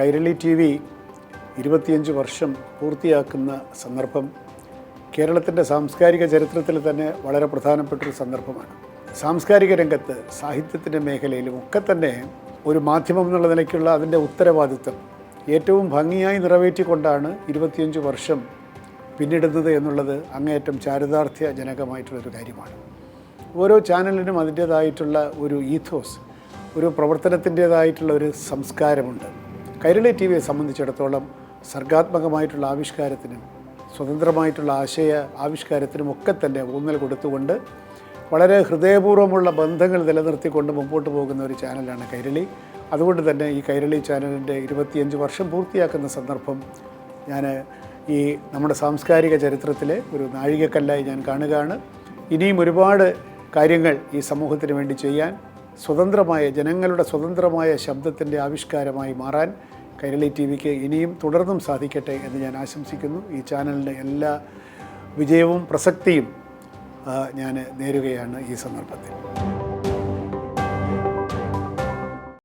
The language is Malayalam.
കൈരളി ടി വി 25 വർഷം പൂർത്തിയാക്കുന്ന സന്ദർഭം കേരളത്തിൻ്റെ സാംസ്കാരിക ചരിത്രത്തിൽ തന്നെ വളരെ പ്രധാനപ്പെട്ടൊരു സന്ദർഭമാണ്. സാംസ്കാരിക രംഗത്ത്, സാഹിത്യത്തിൻ്റെ മേഖലയിലും ഒക്കെ തന്നെ ഒരു മാധ്യമം എന്നുള്ള നിലയ്ക്കുള്ള അതിൻ്റെ ഉത്തരവാദിത്വം ഏറ്റവും ഭംഗിയായി നിറവേറ്റിക്കൊണ്ടാണ് 25 വർഷം പിന്നിടുന്നത് എന്നുള്ളത് അങ്ങേയറ്റം ചാരിതാർത്ഥ്യജനകമായിട്ടുള്ളൊരു കാര്യമാണ്. ഓരോ ചാനലിനും അതിൻ്റേതായിട്ടുള്ള ഒരു ഈഥോസ്, ഒരു പ്രവർത്തനത്തിൻ്റേതായിട്ടുള്ള ഒരു സംസ്കാരമുണ്ട്. കൈരളി ടി വിയെ സംബന്ധിച്ചിടത്തോളം സർഗാത്മകമായിട്ടുള്ള ആവിഷ്കാരത്തിനും സ്വതന്ത്രമായിട്ടുള്ള ആശയ ആവിഷ്കാരത്തിനും ഒക്കെ തന്നെ ഊന്നൽ കൊടുത്തുകൊണ്ട് വളരെ ഹൃദയപൂർവ്വമുള്ള ബന്ധങ്ങൾ നിലനിർത്തിക്കൊണ്ട് മുമ്പോട്ട് പോകുന്ന ഒരു ചാനലാണ് കൈരളി. അതുകൊണ്ട് തന്നെ ഈ കൈരളി ചാനലിൻ്റെ 25 വർഷം പൂർത്തിയാക്കുന്ന സന്ദർഭം ഞാൻ ഈ നമ്മുടെ സാംസ്കാരിക ചരിത്രത്തിലെ ഒരു നാഴികക്കല്ലായി ഞാൻ കാണുകയാണ്. ഇനിയും ഒരുപാട് കാര്യങ്ങൾ ഈ സമൂഹത്തിന് വേണ്ടി ചെയ്യാൻ, സ്വതന്ത്രമായ ജനങ്ങളുടെ സ്വതന്ത്രമായ ശബ്ദത്തിൻ്റെ ആവിഷ്കാരമായി മാറാൻ കൈരളി ടി വിക്ക് ഇനിയും തുടർന്നും സാധിക്കട്ടെ എന്ന് ഞാൻ ആശംസിക്കുന്നു. ഈ ചാനലിൻ്റെ എല്ലാ വിജയവും പ്രസക്തിയും ഞാൻ നേരുകയാണ് ഈ സന്ദർഭത്തിൽ.